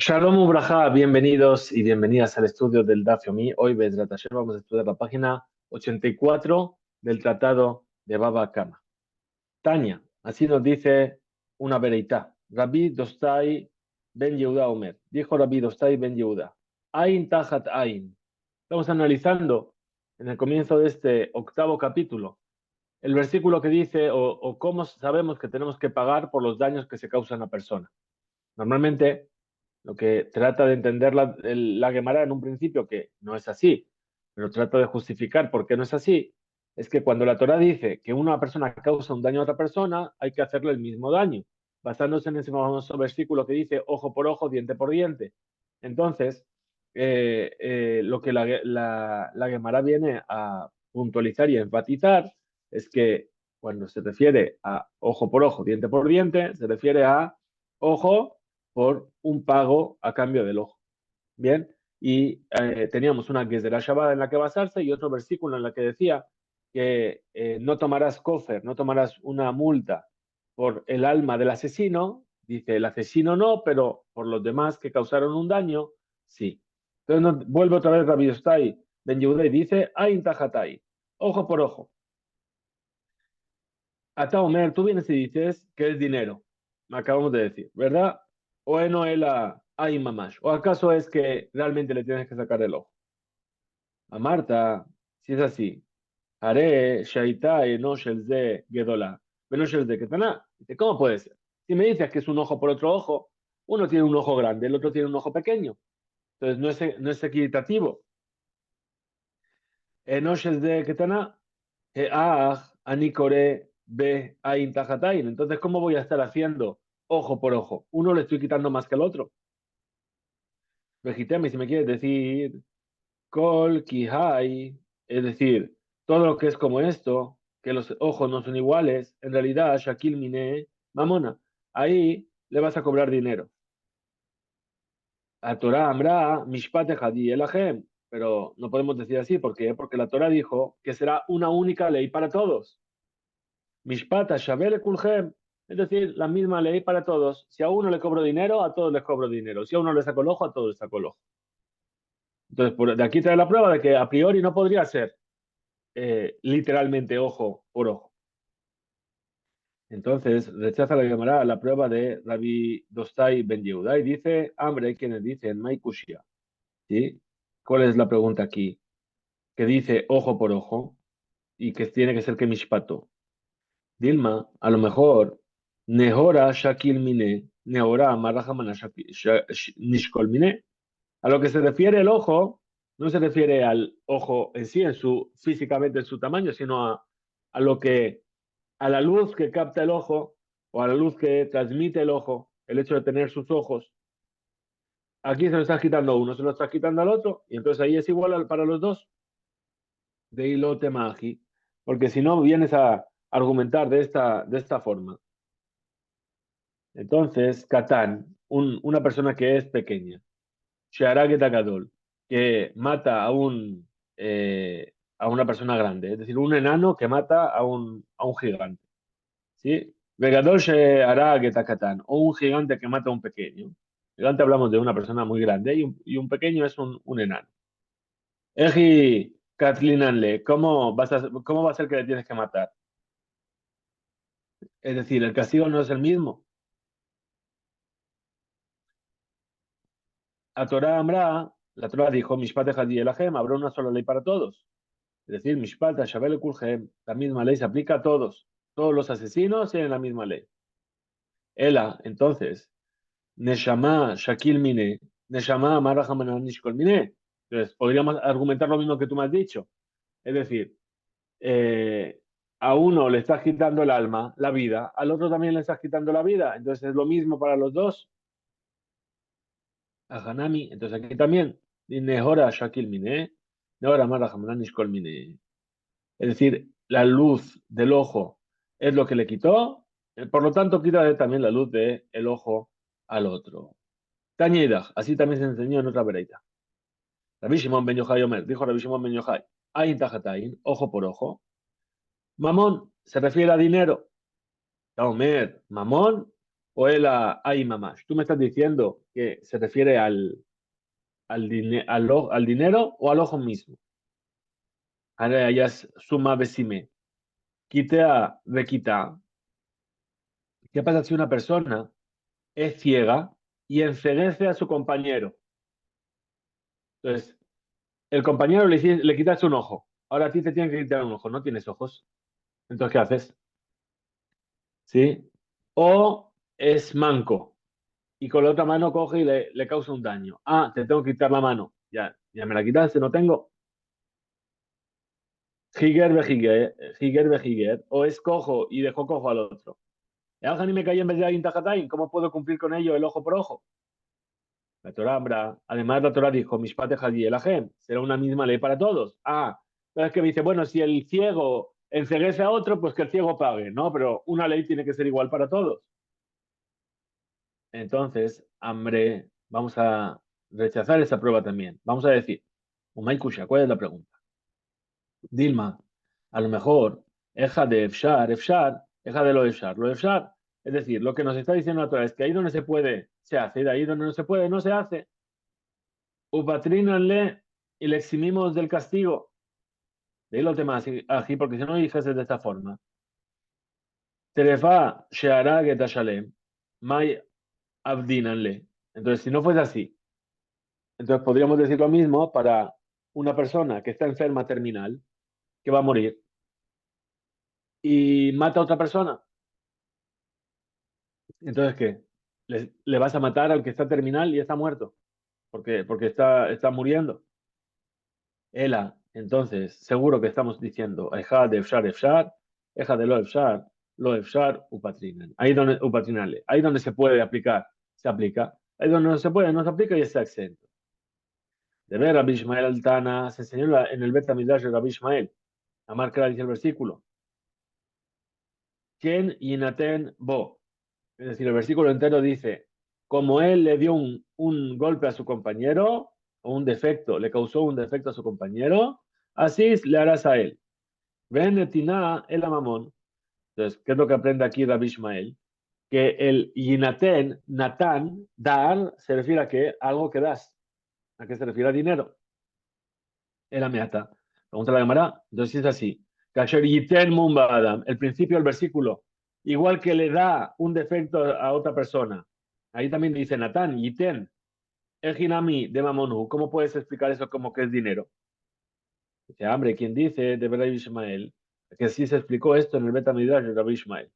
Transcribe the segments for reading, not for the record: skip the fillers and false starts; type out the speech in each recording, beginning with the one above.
Shalom Ubraja, bienvenidos y bienvenidas al estudio del Daf Yomi. Hoy, Bezrat Hashem, vamos a estudiar la página 84 del Tratado de Baba Kama. Tania, así nos dice una vereitá. Rabbi Dostai ben Yehuda Omer. Dijo Rabbi Dostai ben Yehuda. Ain tajat ain. Estamos analizando en el comienzo de este octavo capítulo el versículo que dice o cómo sabemos que tenemos que pagar por los daños que se causan a la persona. Normalmente lo que trata de entender la Gemara en un principio, que no es así, pero trata de justificar por qué no es así, es que cuando la Torah dice que una persona causa un daño a otra persona, hay que hacerle el mismo daño, basándose en ese famoso versículo que dice ojo por ojo, diente por diente. Entonces, lo que la Gemara viene a puntualizar y a enfatizar es que cuando se refiere a ojo por ojo, diente por diente, se refiere a ojo por un pago a cambio del ojo. Bien, y teníamos una Gezerá Shabbat en la que basarse y otro versículo en la que decía que no tomarás kofer, no tomarás una multa por el alma del asesino. Dice el asesino no, pero por los demás que causaron un daño, sí. Entonces vuelve otra vez Rabbi Yostai Ben Yehuda y dice, Ain tajatai, ojo por ojo. Ata Omer, tú vienes y dices que es dinero. Me acabamos de decir, ¿verdad? O no es la ay mamash. ¿O acaso es que realmente le tienes que sacar el ojo? A Marta, si es así, haré shaita no shelze gedola, no shelze ketana. Dice, ¿cómo puede ser? Si me dices que es un ojo por otro ojo, uno tiene un ojo grande, el otro tiene un ojo pequeño. Entonces no es equitativo. No shelze ketana, ani kore be ain tajatain. Entonces, ¿cómo voy a estar haciendo ojo por ojo? Uno le estoy quitando más que el otro. Vejiteme, si me quieres decir, kol kihai, es decir, todo lo que es como esto, que los ojos no son iguales, en realidad, Shakil Mine, mamona, ahí le vas a cobrar dinero. A Torah Amra, Mishpate Hadi Elahem, pero no podemos decir así, ¿por qué? Porque la Torah dijo que será una única ley para todos. Mishpata Shabele Kulhem, es decir, la misma ley para todos. Si a uno le cobro dinero, a todos les cobro dinero. Si a uno le saco el ojo, a todos les saco el ojo. Entonces, de aquí trae la prueba de que a priori no podría ser literalmente ojo por ojo. Entonces, rechaza la Gemara la prueba de Rabbi Dostai Ben Yehuda y dice, hambre, hay quienes dicen, Maikushia. ¿Sí? ¿Cuál es la pregunta aquí? Que dice ojo por ojo y que tiene que ser que mishpato. Dilma, a lo mejor, Nehora Shakil Mine, Nehora Marajamana Nishkol Mine. A lo que se refiere el ojo, no se refiere al ojo en sí, físicamente en su tamaño, sino a lo que, a la luz que capta el ojo o a la luz que transmite el ojo, el hecho de tener sus ojos. Aquí se lo está quitando a uno, se lo está quitando al otro, y entonces ahí es igual para los dos, de ilote magi, porque si no vienes a argumentar de esta forma. Entonces, Catán, una persona que es pequeña, Shearag Gadol, que mata a una persona grande, es decir, un enano que mata a un gigante. ¿Sí? Vegadol Shearag Takatán, o un gigante que mata a un pequeño. Gigante hablamos de una persona muy grande y un pequeño es un enano. Eji Katlinanle, ¿cómo va a ser que le tienes que matar? Es decir, el castigo no es el mismo. A Torah Amra, la Torah dijo, Mishpat Hadi Elahem, habrá una sola ley para todos. Es decir, Mishpat Shabel Kulhem, la misma ley se aplica a todos. Todos los asesinos tienen la misma ley. Ela, entonces, Neshama Shakil Mine, Neshama Marahamana Nishkol Mine. Entonces, podríamos argumentar lo mismo que tú me has dicho. Es decir, eh, a uno le estás quitando el alma, la vida, al otro también le estás quitando la vida. Entonces, es lo mismo para los dos. A Hanami, entonces aquí también, Nehora Shakil Mine, Nehora Marahamana Nishkol Mine. Es decir, la luz del ojo es lo que le quitó, por lo tanto, quita también la luz del ojo al otro. Tañeidach, así también se enseñó en otra vereita. Rabbi Shimon ben Yochai Omer, dijo Rabbi Shimon ben Yochai, Ain tajatain, ojo por ojo. Mamón se refiere a dinero. Omer, mamón, o ela ay mamash. Tú me estás diciendo que se refiere al dinero o al ojo mismo. Ahora ya es suma besime. Quitea de quita. ¿Qué pasa si una persona es ciega y enceguece a su compañero? Entonces, el compañero le quitas un ojo. Ahora a ti te tienen que quitar un ojo, no tienes ojos. Entonces, ¿qué haces? ¿Sí? O es manco y con la otra mano coge y le causa un daño. Ah, te tengo que quitar la mano. Ya me la quitaste, no tengo. Higer ve Higer. O es cojo y dejó cojo al otro. Ni me caí en vez de Intajatain. ¿Cómo puedo cumplir con ello el ojo por ojo? La Torah habrá. Además, la Torah dijo, Mishpate Hadi Elahem. Será una misma ley para todos. Ah, entonces que me dice, bueno, si el ciego enceguece a otro, pues que el ciego pague. No, pero una ley tiene que ser igual para todos. Entonces, hambre, vamos a rechazar esa prueba también. Vamos a decir, Umaikusha, ¿cuál es la pregunta? Dilma, a lo mejor, eja de Efshar, eja de lo Efshar. Es decir, lo que nos está diciendo la Torah es que ahí donde se puede, se hace, y de ahí donde no se puede, no se hace. Upatrínanle y le eximimos del castigo. De ahí los temas aquí, porque si no dijese de esta forma. Terefa sheara getashalem, mai abdinanle. Entonces, si no fuese así, entonces podríamos decir lo mismo para una persona que está enferma terminal, que va a morir, y mata a otra persona. Entonces, ¿qué? ¿Le vas a matar al que está terminal y está muerto? Porque está muriendo. Ela, entonces, seguro que estamos diciendo, Eja de Efshar, Eja de lo Efshar, Upatrinan. Upatrinale. Ahí donde se puede aplicar, se aplica. Ahí donde no se puede, no se aplica y está exento. De ver, Rabbi Ishmael Altana se enseñó en el Bet Midrash de Rabbi Ishmael. A marcar dice el versículo. Ken Yinaten Bo. Es decir, el versículo entero dice, como él le dio un golpe a su compañero, o un defecto, le causó un defecto a su compañero, así le harás a él. Ven etina el amamón. Entonces, ¿qué es lo que aprende aquí Rabbi Ishmael? Que el Yinaten, Natán, dar, se refiere a qué? Algo que das. ¿A qué se refiere? A dinero. El ameata. Pregunta la Gemara. Entonces es así. Kasher yiten mumba adam. El principio del versículo. Igual que le da un defecto a otra persona. Ahí también dice Natán, yiten. Ejinami de mamonu. ¿Cómo puedes explicar eso como que es dinero? Dice, hombre, ¿quién dice de Rabbi Ishmael? Que sí se explicó esto en el Betamidrash de Rabbi Ishmael.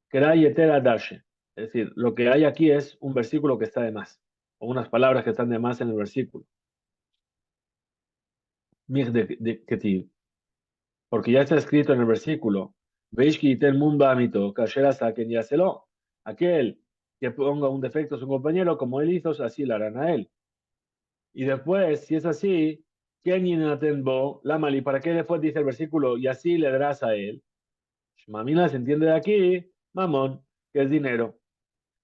Que era yeter adashe. Es decir, lo que hay aquí es un versículo que está de más. O unas palabras que están de más en el versículo. Mig de ketiv. Porque ya está escrito en el versículo, veis que el mundo ámbito, quien ya lo. Aquel que ponga un defecto a su compañero, como él hizo, así lo harán a él. Y después, si es así, ¿quién inatenbo la mali? ¿Para qué después dice el versículo? Y así le darás a él. Mamina se entiende de aquí, mamón, que es dinero.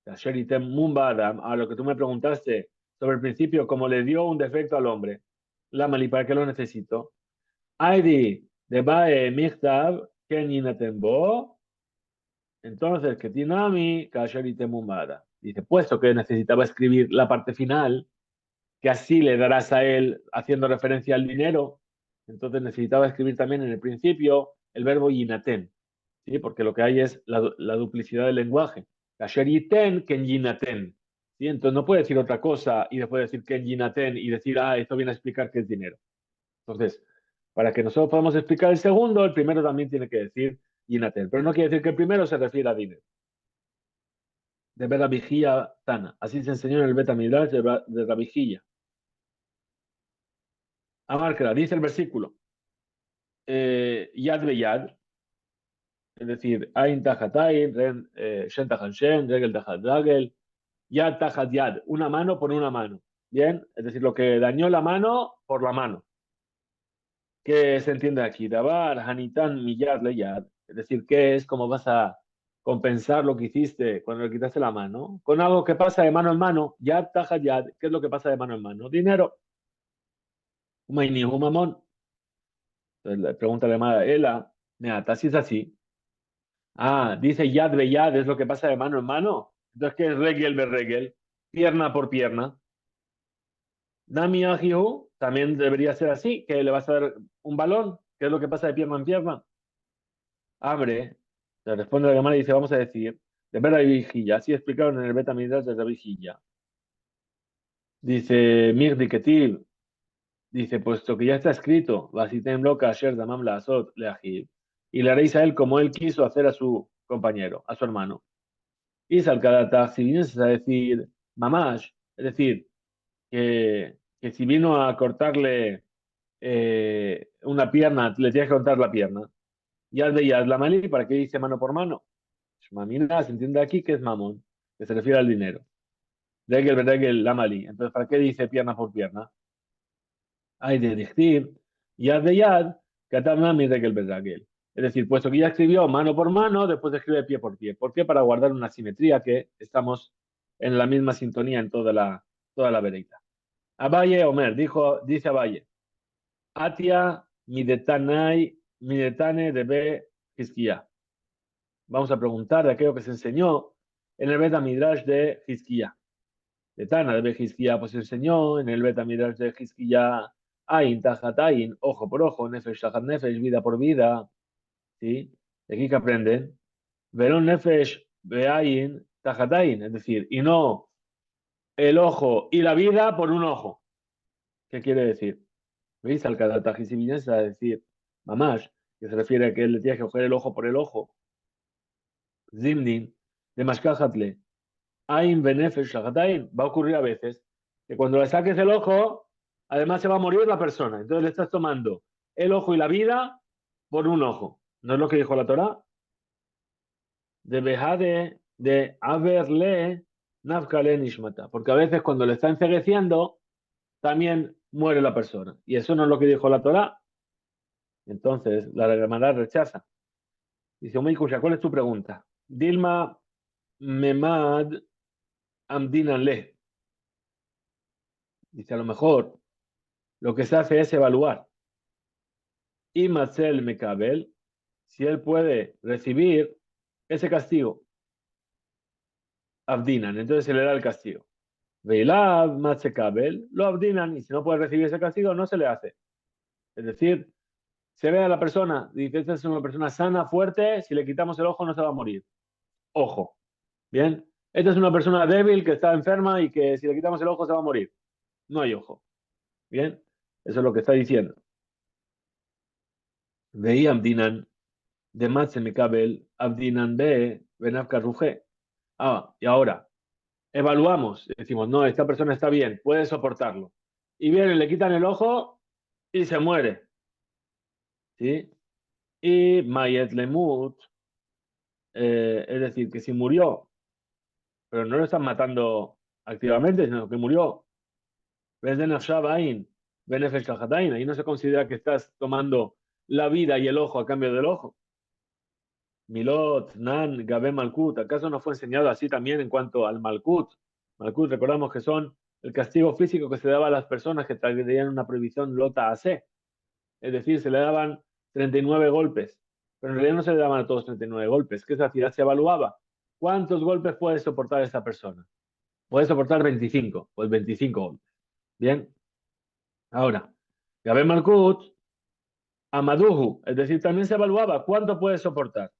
A lo que tú me preguntaste sobre el principio, como le dio un defecto al hombre. La mali, ¿para qué lo necesito? Aidi, de Bae Michtav, Ken Yinatembo, entonces que Tinami, Kasher Temumada. Dice, puesto que necesitaba escribir la parte final, que así le darás a él, haciendo referencia al dinero, entonces necesitaba escribir también en el principio el verbo Yinaten, ¿sí? Porque lo que hay es la duplicidad del lenguaje. Kasher Yiten, Ken Yinaten. ¿Sí? Entonces no puede decir otra cosa y después decir Ken Yinaten y decir, ah, esto viene a explicar qué es dinero. Entonces, para que nosotros podamos explicar el segundo, el primero también tiene que decir Yinatel. Pero no quiere decir que el primero se refiere a dinero. De ver la vigía Tana. Así se enseñó en el Beta Midrash de la vigía. Amarkra, dice el versículo. Yad ve yad. Es decir, Ain tajat Ain, Shen tajat Shen, Regel tajat Regel. Yad tajat Yad. Una mano por una mano. Bien. Es decir, lo que dañó la mano por la mano. ¿Qué se entiende aquí? Dabar, Hanitan, Millar, Leyad. Es decir, ¿qué es? ¿Cómo vas a compensar lo que hiciste cuando le quitaste la mano? Con algo que pasa de mano en mano. Yad, taja, yad. ¿Qué es lo que pasa de mano en mano? Dinero. Humaini, humamón. Entonces le pregunta la llamada, Ela, mira, si es así. Ah, dice yad, ve yad, es lo que pasa de mano en mano. Entonces, ¿qué es regel be regel? Pierna por pierna. Nami ajihu también debería ser así, que le vas a dar un balón. ¿Qué es lo que pasa de pierna en pierna? Abre, le responde la Gemara y dice, vamos a decir, de ver la vigilla, así explicaron en el Beta Midrash de la vigilla. Dice, Mirdi Ketil, dice, puesto que ya está escrito, Vasitem loca asher damam la azot leahid, y le haréis a él como él quiso hacer a su compañero, a su hermano. Y salcadata, si vienes a decir, mamash, es decir, que si vino a cortarle una pierna, le tienes que cortar la pierna. Yad de yad la mali, ¿para qué dice mano por mano? Mamina se entiende aquí que es mamón, que se refiere al dinero. Regel, regel, la mali. Entonces, ¿para qué dice pierna por pierna? Hay de decir, yad de yad, katabna mi regel, regel. Es decir, puesto que ya escribió mano por mano, después escribe pie por pie. ¿Por qué? Para guardar una simetría que estamos en la misma sintonía en toda la vereita. Abaye Omer, dice Abaye, Atia midetanai, midetane debe Hizquía. Vamos a preguntar de aquello que se enseñó en el Beta Midrash de Hizquía. De Tana de Hizquía, pues se enseñó en el Beta Midrash de Hizquía, Ain, Tajat Ain, ojo por ojo, Nefesh, Tajat Nefesh, vida por vida. ¿Sí? De aquí que aprenden. Verón Nefesh, Beain, Tajat Ain, es decir, y no el ojo y la vida por un ojo. ¿Qué quiere decir? ¿Veis? Al Kadatajisibines a decir, mamash, que se refiere a que él le tiene que coger el ojo por el ojo. Zimnin, de Mashkahatle, Ain Benefesh Shahatayn, va a ocurrir a veces que cuando le saques el ojo, además se va a morir la persona. Entonces le estás tomando el ojo y la vida por un ojo. ¿No es lo que dijo la Torah? De Behade, de haberle Nafkale Nishmata. Porque a veces cuando le está encegueciendo, también muere la persona. Y eso no es lo que dijo la Torah. Entonces la Gemara rechaza. Dice, Omeikushya, ¿cuál es tu pregunta? Dilma Memad Amdinanle. Dice, a lo mejor lo que se hace es evaluar. Y Matzel Mekabel, si él puede recibir ese castigo, Abdinan, entonces se le da el castigo. Veilab Matzekabel, lo abdinan, y si no puede recibir ese castigo, no se le hace. Es decir, se ve a la persona, dice, esta es una persona sana, fuerte, si le quitamos el ojo no se va a morir. Ojo, ¿bien? Esta es una persona débil que está enferma y que si le quitamos el ojo se va a morir. No hay ojo. ¿Bien? Eso es lo que está diciendo. Veía Abdinan, de Matze Mekabel, Abdinan be Benafka Ruje. Y ahora, evaluamos, decimos, no, esta persona está bien, puede soportarlo. Y vienen, le quitan el ojo y se muere. ¿Sí? Y Mayet Lemut, es decir, que si murió, pero no lo están matando activamente, sino que murió. Ahí no se considera que estás tomando la vida y el ojo a cambio del ojo. Milot, Nan, Gabé Malkut, ¿acaso no fue enseñado así también en cuanto al Malkut? Malkut, recordamos que son el castigo físico que se daba a las personas que tenían una prohibición lota AC, es decir, se le daban 39 golpes, pero en realidad no se le daban a todos 39 golpes. ¿Qué se hacía? Se evaluaba cuántos golpes puede soportar esa persona. Puede soportar 25, pues 25 golpes. Bien, ahora, Gabé Malkut, Amaduhu, es decir, también se evaluaba cuánto puede soportar.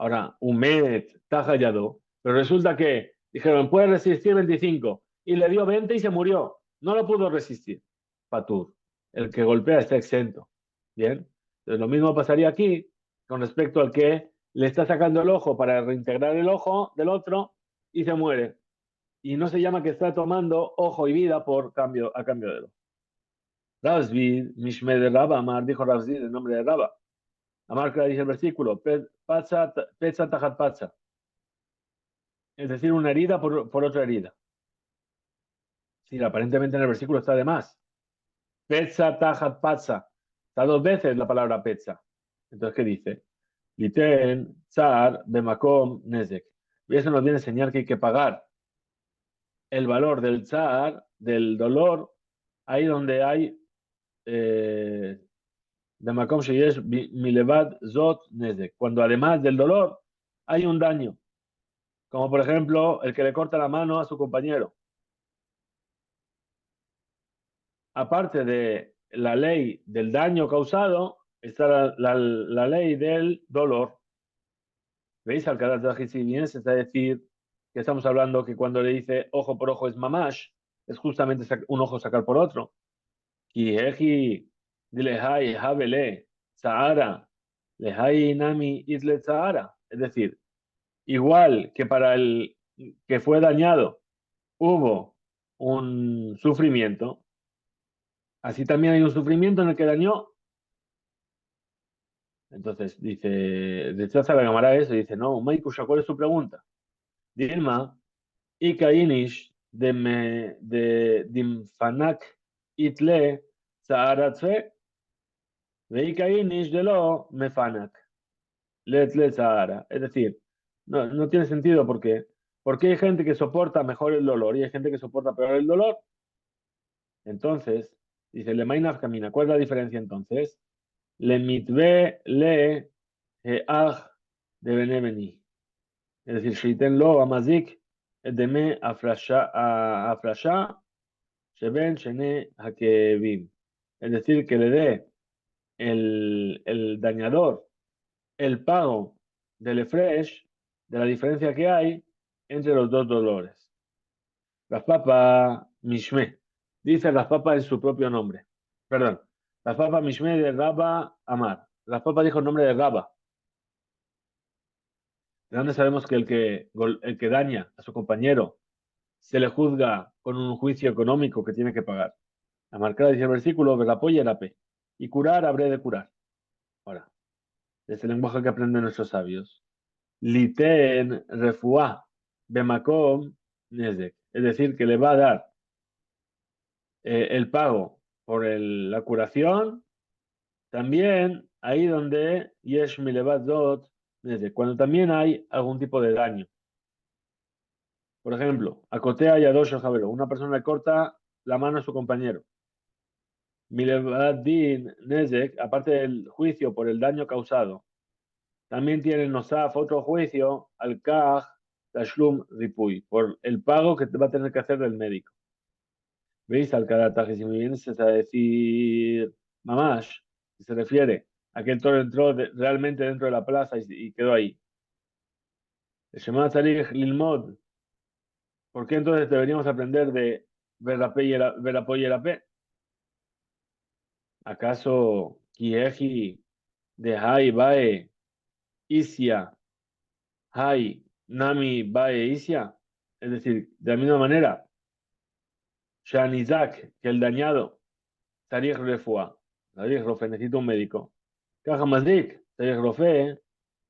Ahora, Umet, Tajayado, pero resulta que dijeron, puede resistir 25, y le dio 20 y se murió. No lo pudo resistir. Patur, el que golpea está exento. Bien, entonces lo mismo pasaría aquí con respecto al que le está sacando el ojo para reintegrar el ojo del otro y se muere. Y no se llama que está tomando ojo y vida a cambio de ojo. Ravzvid, Mishme de Raba, Amar, dijo Ravzvid en nombre de Raba. Amar, que dice el versículo, Petza tajat patza. Es decir, una herida por otra herida. Sí, aparentemente en el versículo está de más. Petza, tajat, patza. Está dos veces la palabra petza. Entonces, ¿qué dice? Liten, tsar, bemakom, nezek. Y eso nos viene a enseñar que hay que pagar el valor del tsar, del dolor, ahí donde hay bemakom sheyesh milevad zot nezek. Cuando además del dolor hay un daño. Como por ejemplo, el que le corta la mano a su compañero. Aparte de la ley del daño causado, está la ley del dolor. ¿Veis? Al carácter si vienes es decir que estamos hablando que cuando le dice ojo por ojo es mamash, es justamente un ojo sacar por otro. Kiheji, dile hai, habele, Sahara, lehai nami isle Sahara. Es decir, igual que para el que fue dañado hubo un sufrimiento, así también hay un sufrimiento en el que dañó. Entonces dice, rechaza la cámara eso y dice, no, Maikusha, ¿cuál es su pregunta? Dilma, Ika Inish de Dimfanak Itle Sahara Veika Inish de lo Mefanak Letle Sahara. Es decir, no tiene sentido porque hay gente que soporta mejor el dolor y hay gente que soporta peor el dolor. Entonces, dice, le mainaf camina. ¿Cuál es la diferencia entonces? Le mitve le heach de beneveni. Es decir, shiten lo amazik deme afrasha sheben shene hakevim. Es decir, que le dé el dañador el pago del fresh de la diferencia que hay entre los dos dolores. Raspapa Mishme. Dice Raspapa en su propio nombre. Perdón. Raspapa Mishme de Rabba Amar. Raspapa dijo el nombre de Rabba. ¿De dónde sabemos que el que daña a su compañero se le juzga con un juicio económico que tiene que pagar? La marcada dice el versículo, Velapoya la P. Y curar habré de curar. Ahora, es el lenguaje que aprenden nuestros sabios. Liten refuá bemakom nezek. Es decir, que le va a dar el pago por la curación, también ahí donde yesh milevat dot nezek, cuando también hay algún tipo de daño. Por ejemplo, acotea yadosh javero, una persona le corta la mano a su compañero. Milevat din nezek, aparte del juicio por el daño causado, también tiene Nosaf otro juicio al Kaj Tashlum Ripuy, por el pago que va a tener que hacer el médico. ¿Veis? Al Karataje, si me vienes a decir Mamash, que se refiere a que el toro entró realmente dentro de la plaza y quedó ahí. El Shema Tzarich Lilmod, ¿por qué entonces deberíamos aprender de Verapé y Verapé? ¿Acaso Kieji de Hai Bae Isia Hai Nami Bae Isia? Es decir, de la misma manera, Shanizak, que el dañado, Tarich Refua, Tarich Rofe, necesita un médico. Caja Mazdik, Tarich Rofe,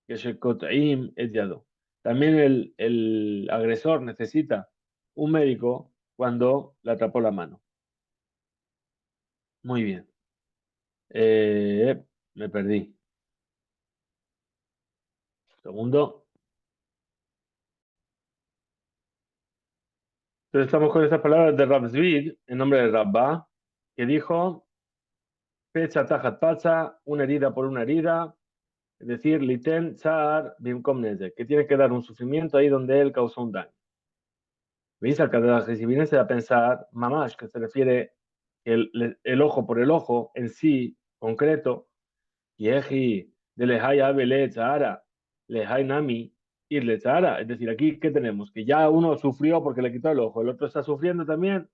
que Shekotaim et Yado. También el agresor necesita un médico cuando le atrapó la mano. Muy bien. Me perdí. Segundo. Entonces estamos con estas palabras de Rab Zvid, en nombre de Rabba, que dijo, Pecha tajat pacha, una herida por una herida, es decir, liten tsar bimkom nezek, que tiene que dar un sufrimiento ahí donde él causó un daño. ¿Veis? Al que si viene a pensar, mamash, que se refiere el ojo por el ojo en sí, concreto, yeji de lehai abele tzahara, lehai nami irle tzahara. Es decir, aquí, ¿qué tenemos? Que ya uno sufrió porque le quitó el ojo, el otro está sufriendo también.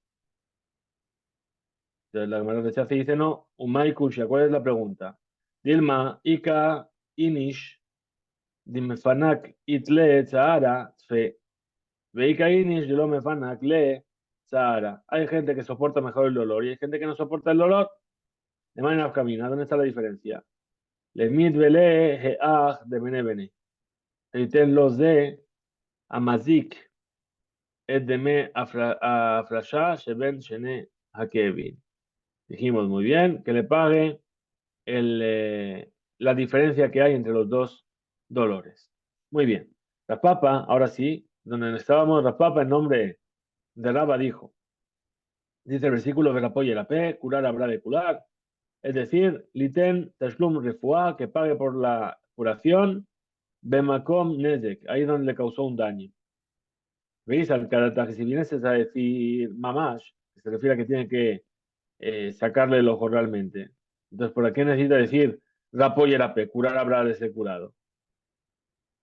Entonces la Gemara rechaza y dice, no, umay kusha, ¿cuál es la pregunta? Dilma, ika, inish, dimfanak, itle, tzahara, tzfe. Veika inish, yo me fanak, le, tzahara. Hay gente que soporta mejor el dolor y hay gente que no soporta el dolor. De manera camina, ¿dónde está la diferencia? Le mit vele, heach, de benevene. Eiten los de amazik, et de me afrasha, sheben, shene, hakevin. Dijimos muy bien que le pague la diferencia que hay entre los dos dolores. Muy bien. Raspapa, ahora sí, donde estábamos, Raspapa en nombre de Raba dijo, dice el versículo, Verapoye la P, curar habrá de curar, es decir, liten tashlum refuá, que pague por la curación, bemakom nezek, ahí donde le causó un daño. ¿Veis? Al karataje, si vienes a decir mamash, que se refiere a que tiene que sacarle el ojo realmente. Entonces, ¿por qué necesita decir rapo y erape, curar habrá de ser curado?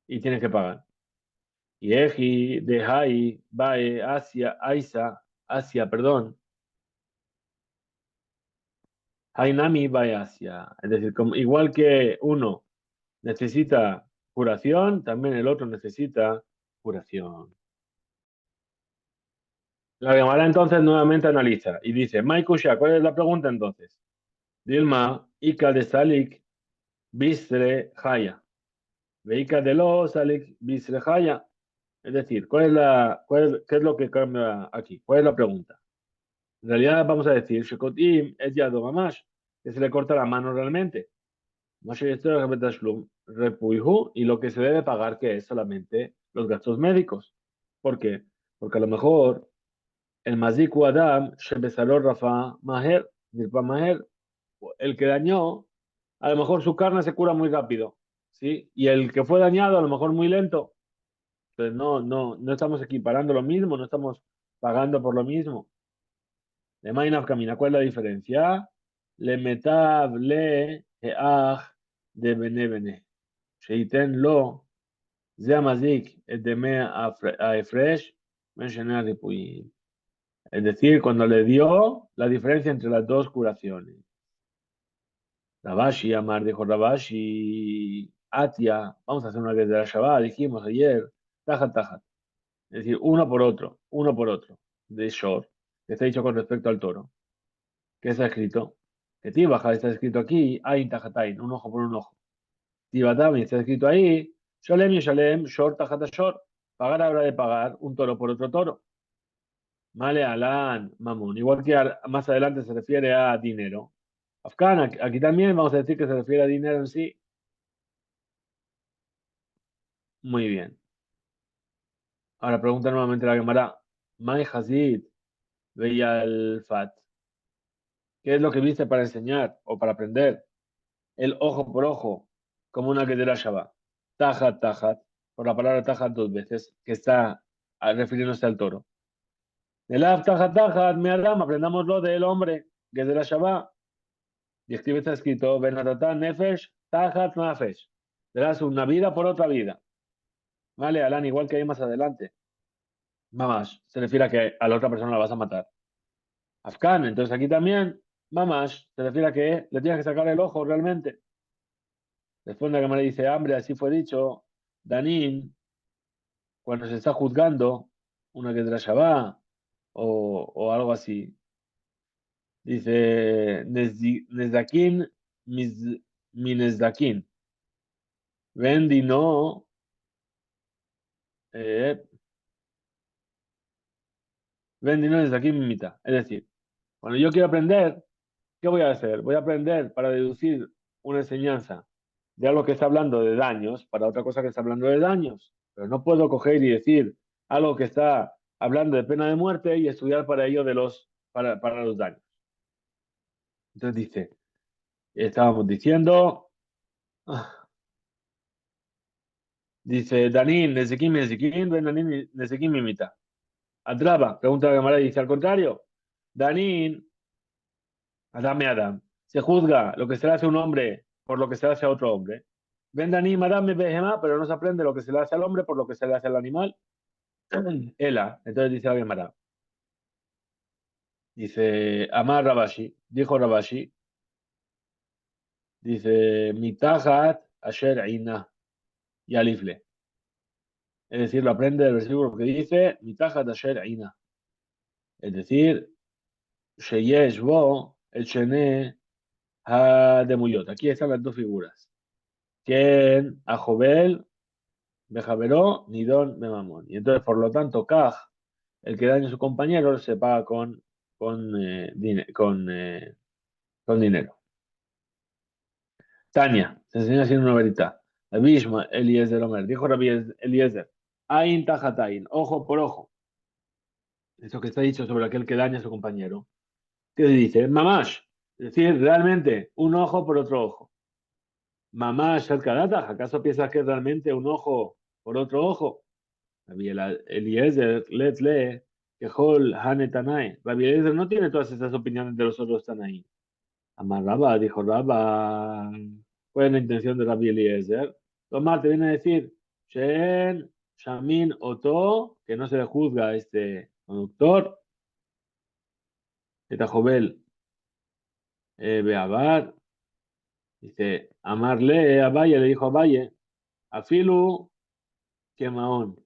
Y tienes que pagar. Yehi, Dehai, Bae, Asia, Aisa, Asia, perdón. Hainami, Bae, Asia. Es decir, igual que uno necesita curación, también el otro necesita curación. La Gemara entonces nuevamente analiza y dice, Maikusha, ¿cuál es la pregunta entonces? Dilma, Ika de Salik, Bistre, Haya. Veika de lo Salik, Bistre, Haya. Es decir, ¿qué es lo que cambia aquí? ¿Cuál es la pregunta? En realidad vamos a decir, Shekotim es Yado Mamash, que se le corta la mano realmente. Repuihu, y lo que se debe pagar, que es solamente los gastos médicos. ¿Por qué? Porque a lo mejor el Maziku Adam, Shebesaror Rafa Maher, Nirpa Maher, el que dañó, a lo mejor su carne se cura muy rápido, ¿sí? Y el que fue dañado, a lo mejor muy lento. Entonces no estamos equiparando lo mismo, no estamos pagando por lo mismo. De Mainaf Camina, ¿cuál es la diferencia? Le metab le heach de bene bene. Sheiten lo, ze amazik, et de me a efresh, mencionar ripuyim. Es decir, cuando le dio la diferencia entre las dos curaciones. Rabashi, Amar dijo Rabashi, Atia, vamos a hacer una que de la Shabbat, dijimos ayer, tajat, tajat. Es decir, uno por otro, de Shor, que está dicho con respecto al toro. ¿Qué está escrito? Que Tibaja está escrito aquí, Ain tajatain, un ojo por un ojo. Tibatami está escrito ahí, Sholem y Sholem, Shor tajata Shor. Pagar habrá de pagar un toro por otro toro. Male Alan, Mamun. Igual que más adelante se refiere a dinero. Afgan, aquí también vamos a decir que se refiere a dinero en sí. Muy bien. Ahora pregunta nuevamente la Gemara. Mai Hazid, veía el Fat. ¿Qué es lo que viste para enseñar o para aprender? El ojo por ojo, como una que de la Shabbat. Tajat, tajat, por la palabra tajat dos veces, que está refiriéndose al toro. El af, tajat, tajat, me adam, aprendámoslo del hombre, que es de la Shabbat. Y escribe está escrito, Benatatan Nefesh, tajat, nafesh. Verás una vida por otra vida. Vale, Alan, igual que hay más adelante. Mamás, se refiere a que a la otra persona la vas a matar. Afgan, entonces aquí también, mamás, se refiere a que le tienes que sacar el ojo realmente. Después la cámara dice, hambre, así fue dicho. Danín, cuando se está juzgando, una que Shabbat o algo así, dice, Nezdakin, mi Nezdakin. Vendi no, eh, Vendi no Nezdakin mi mitad. Es decir, cuando yo quiero aprender, ¿qué voy a hacer? Voy a aprender para deducir una enseñanza de algo que está hablando de daños para otra cosa que está hablando de daños. Pero no puedo coger y decir algo que está hablando de pena de muerte y estudiar para ello para los daños. Entonces dice, estábamos diciendo, dice, Danín, Nezekim, ven Danín, Nezekim, imita. Atrapa, pregunta la camarada y dice, al contrario, Danín, Adam y Adam, se juzga lo que se le hace a un hombre por lo que se le hace a otro hombre. Ven Danín, Adam, Behemá, pero no se aprende lo que se le hace al hombre por lo que se le hace al animal. Ela, entonces dice la Gemara, dice, Amar Rabashi, dijo Rabashi, dice, Mitahat Asher Ina, y Alifle. Es decir, lo aprende del versículo que dice, Mitahat Asher Ina. Es decir, Sheyesh Bo, el Shene Ha Demuyot. Aquí están las dos figuras. Ken, Ajobel, Bejaveró, Nidón, Memamón. Y entonces, por lo tanto, Kaj, el que daña a su compañero, se paga con dinero. Tania, se enseña así una verita. Abishma, Eliezer Omer. Dijo Rabbi Eliezer, Ain Tajatain, ojo por ojo. Eso que está dicho sobre aquel que daña a su compañero. ¿Qué dice? Mamash. Es decir, realmente, un ojo por otro ojo. Mamash al karata. ¿Acaso piensas que es realmente un ojo por otro ojo? Rabbi Eliezer, let's lee, que Hol Hanetanae. Rabbi Eliezer no tiene todas estas opiniones de los otros Tanaí. Amar Rabba, dijo Rabba. ¿Cuál es la intención de Rabbi Eliezer? Tomás te viene a decir, Shen, Shamin, Oto, que no se le juzga a este conductor, Etajobel, Beabar, dice, Amarle, Abaye, le dijo a Abaye, Afilu, Kemaón,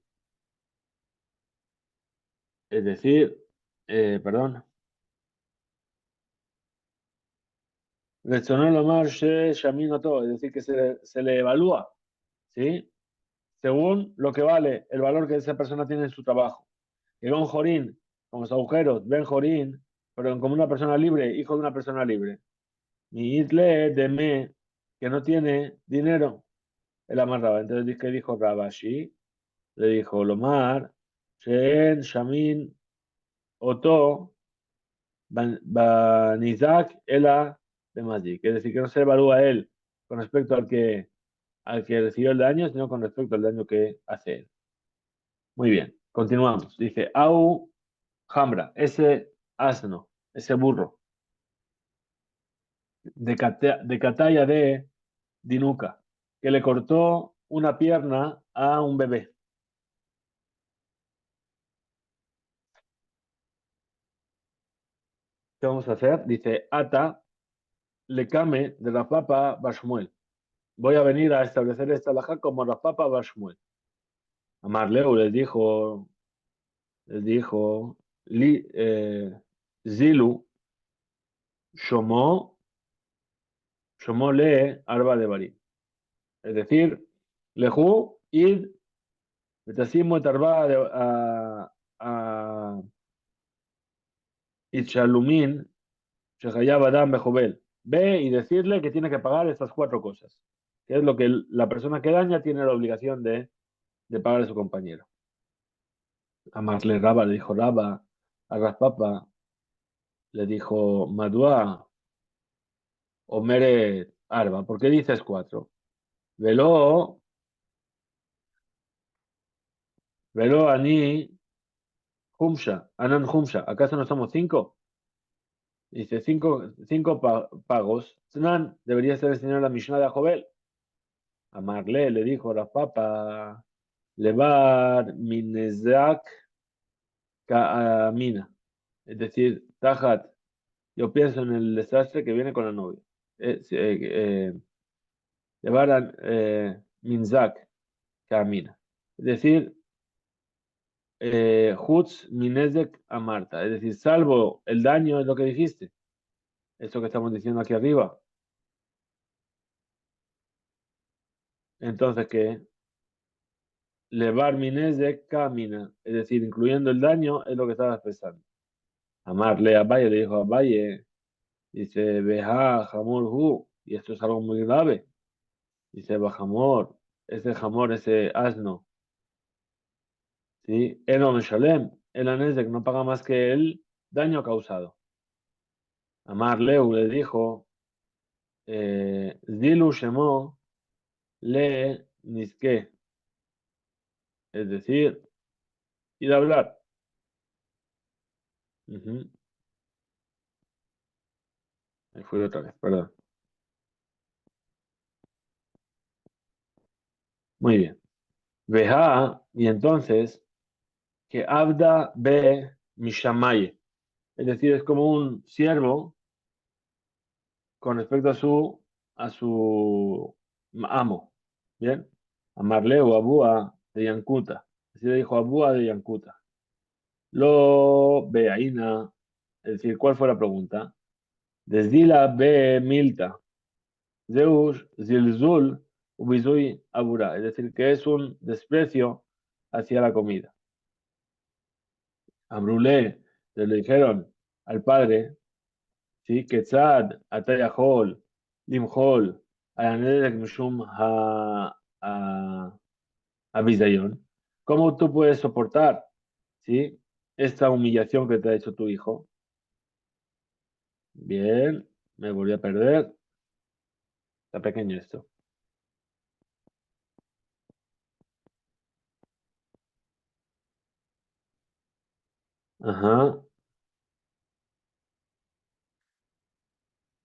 es decir, perdón, Rechonó Lomar, She, Shamin, Oto, es decir, que se le evalúa, ¿sí? Según lo que vale el valor que esa persona tiene en su trabajo. Y un Jorín, con los agujeros, Ben Jorín, pero como una persona libre, hijo de una persona libre. Ni Isle de me, que no tiene dinero, el amarraba. Entonces, ¿qué dijo Rabashi? Le dijo Lomar, Shen, Shamin, Oto, Banizak, Ela, de Magic. Es decir, que no se evalúa él con respecto al que recibió el daño, sino con respecto al daño que hace él. Muy bien, continuamos. Dice, Au Hambra, ese asno, ese burro, de Cataya de Dinuca, que le cortó una pierna a un bebé. ¿Qué vamos a hacer? Dice, Ata, le came de la papa Bashmuel. Voy a venir a establecer esta alhaja como la papa Bashmuel. A Marleu les dijo, Zilu, Shomó le Arba de Bari. Es decir, Lehu, Id, Betasimu et Arba a Itchalumin, Shehayab Adam Bejobel. Ve y decirle que tiene que pagar estas cuatro cosas, que es lo que la persona que daña tiene la obligación de pagar a su compañero. A Marle Raba le dijo Raba, a Raspapa le dijo Madua, Omere Arba, ¿por qué dices cuatro? Veló, veló Ani Humsha, Anan Humsha, ¿acaso no somos cinco? Dice cinco pagos. Znan debería ser el señor la Mishnah de Jobel. A Marle le dijo Raspapa, Levar Minezak Kaamina. Es decir, Tajat, yo pienso en el desastre que viene con la novia. Levar Minzak Kaamina. Es decir, Hutz Minezek a Marta. Es decir, salvo el daño, es lo que dijiste. Eso que estamos diciendo aquí arriba. Entonces, ¿qué? Levar Minezek Kaamina. Es decir, incluyendo el daño, es lo que estabas pensando. Amarle a Valle le dijo a Valle. Dice, Beja, Jamor, Hu, y esto es algo muy grave. Dice, Bajamor, ese asno, ¿sí? Eno Meshalem, el Anesek no paga más que el daño causado. Amar Leu le dijo, Zilu Shemo le Niske, es decir, ir a hablar. Ujú. Me fui otra vez, perdón. Muy bien. Beja, y entonces, que Abda be Mishamaye, es decir, es como un siervo con respecto a su amo. ¿Bien? Amarle o Abúa de Yankuta. Así le dijo Abúa de Yankuta. Lo Beaina. Es decir, ¿cuál fue la pregunta? Desdila be Milta. Zeus Zilzul Ubizui Abura. Es decir, que es un desprecio hacia la comida. Amrulé, le dijeron al padre, ¿sí? Quetzad, Atayahol, Limhol, Alanedek Mishum Abisayon. ¿Cómo tú puedes soportar, ¿sí? Esta humillación que te ha hecho tu hijo? Bien, me volví a perder. Está pequeño esto. Ajá.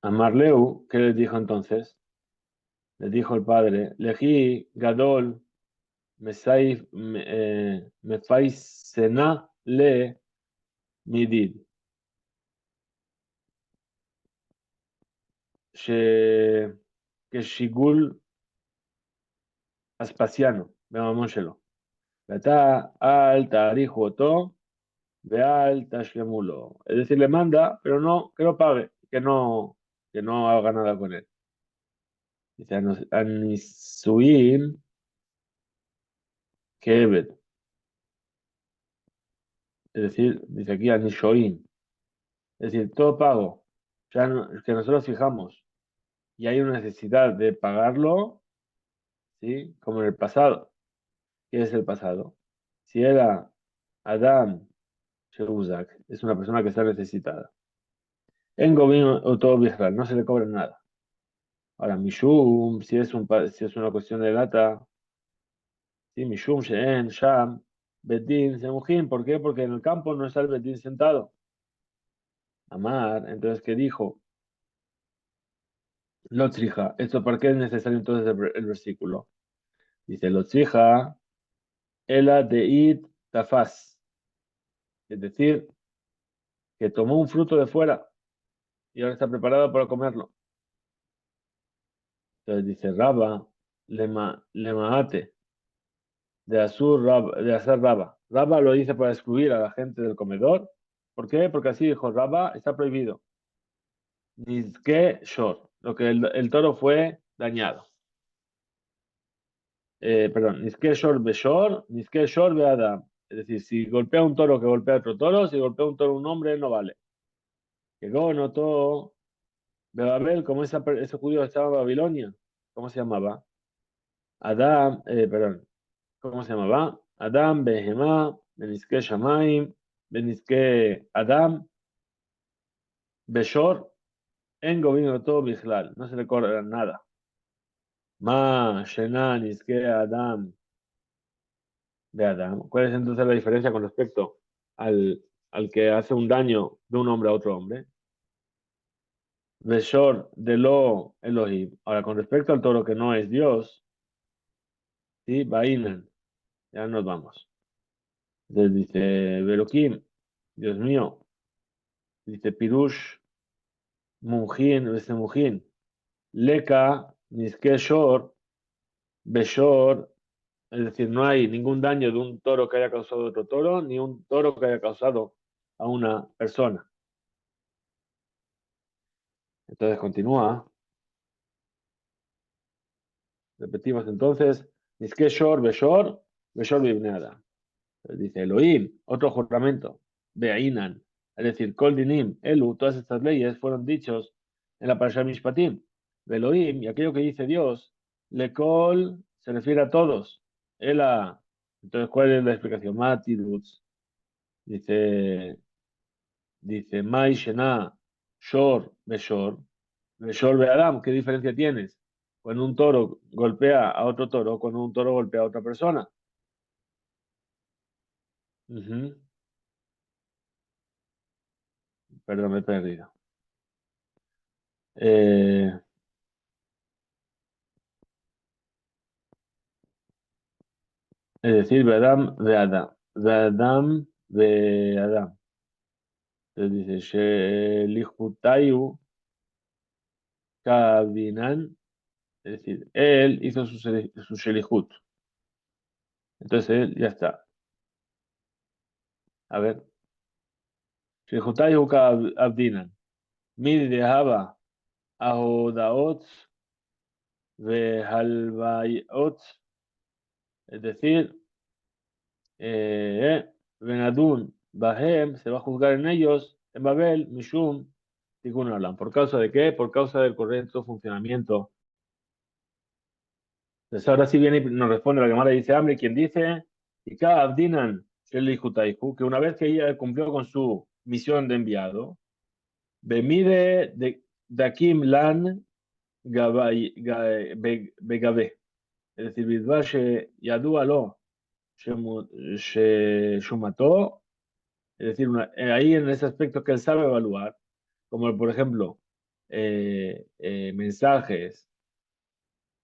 A Marleu, ¿qué les dijo entonces? Les dijo el padre, Lejí, Gadol, Mefaisena le midid, ש- כשיגול אספסיאנו, בממון שלו. ואתה אל תעריכו אותו ואל תשלמו לו. Es decir, le manda, pero no, que no pague, que no haga nada con él. Dice, Anisuim Keved. Es decir, dice aquí Anishoim. Es decir, todo pago. Ya que nosotros fijamos y hay una necesidad de pagarlo, ¿sí? Como en el pasado. ¿Qué es el pasado? Si era Adam Sheuzak, es una persona que está necesitada. En gobierno o todo Bihral, no se le cobra nada. Ahora, Mishum, si es una cuestión de lata, sí, Mishum, Sheen, Sham, Bedín, Semujim, ¿por qué? Porque en el campo no está el Bedín sentado. Amar, entonces, ¿qué dijo? Lotzrija, ¿esto para qué es necesario entonces el versículo? Dice, Lotzrija, Ela de It Tafaz, es decir, que tomó un fruto de fuera y ahora está preparado para comerlo. Entonces dice, Raba, Lemaate, de hacer Raba. Raba lo dice para excluir a la gente del comedor. ¿Por qué? Porque así dijo, Raba está prohibido. Nizke Shor, lo que el toro fue dañado. Perdón, Nizke Shor Beshor, Nizke Shor Beadam. Es decir, si golpea un toro que golpea a otro toro, si golpea un toro a un hombre, no vale. Llegó, notó, de Babel, como ese judío estaba en Babilonia. ¿Cómo se llamaba? Adam, perdón, ¿cómo se llamaba? Adam, Behemá, Beniske Shamaim, Beniske Adam, Beshor, en gobierno todo Bichlal, no se le cobra nada. Ma, Shena, Niske Adam, de Adam. ¿Cuál es entonces la diferencia con respecto al que hace un daño de un hombre a otro hombre? Beshor, de lo Elohim. Ahora, con respecto al toro que no es Dios, ¿sí? Bainan, ya nos vamos. Entonces dice, Belokim, Dios mío, dice Pirush, Munjin, Mujin, Leka, Niske Shor, Beshor, es decir, no hay ningún daño de un toro que haya causado a otro toro, ni un toro que haya causado a una persona. Entonces continúa, repetimos entonces, Niske Shor, Beshor, Beshor Bibneada. Dice Elohim, otro juramento, Beainan, es decir, Kol Dinim, Elu, todas estas leyes fueron dichos en la Parashat Mishpatim. De Elohim, y aquello que dice Dios, Lekol se refiere a todos. Ela, entonces, ¿cuál es la explicación? Matirutz, dice, Mai Shena, Shor, Beshor, Beshor Beadam, ¿qué diferencia tienes? Cuando un toro golpea a otro toro, cuando un toro golpea a otra persona. Ujú. Perdón, me he perdido. Eh, es decir, Bedam de Adam. Bedam de Adam. Entonces dice, Shelihutayu Kabinan. Es decir, él hizo su Shelihut. Entonces él ya está. A ver. Shelihutayu Kabdinan. Mid de Haba. Ahodaot. Vehalbayot. Es decir, Benadun. Bahem. Se va a juzgar en ellos. En Babel. Mishum. Tikkun Olam. ¿Por causa de qué? Por causa del correcto funcionamiento. Entonces ahora sí viene y nos responde la Gemara, dice Amri, quien dice, y cada Abdinan, que una vez que ella cumplió con su misión de enviado, Bemide de Dakim Lan Begabe, es decir, Bidvashe Yadu Alo, Shumato, Es decir, ahí en ese aspecto que él sabe evaluar, como por ejemplo mensajes,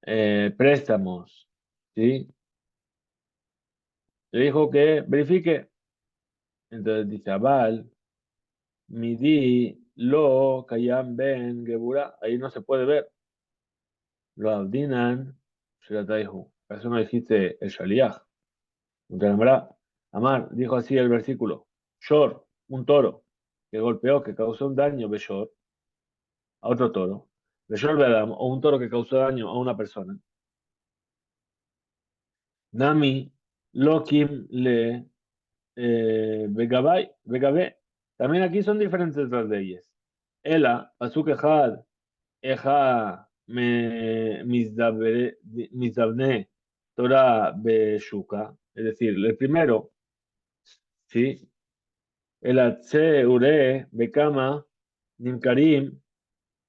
préstamos, ¿sí? Le dijo que verifique. Entonces dice, Aval, Midi, Lo, Kayam, Ben, Gebura. Ahí no se puede ver. Lo Abdinan, Shirataihu. Eso no dijiste el Shaliach. Entonces, Amar dijo así el versículo. Shor, un toro que golpeó, que causó un daño, Beshor, a otro toro. Beshor Bedam, o un toro que causó daño a una persona. Nami, Lokim, Le, Begabé. También aquí son diferentes las leyes. Ela, Pasuk Ejad, Eja, Mizdabne, Torah, Beshuka. Es decir, el primero, ¿sí? El Atse, Ure, Bekama, Nimkarim,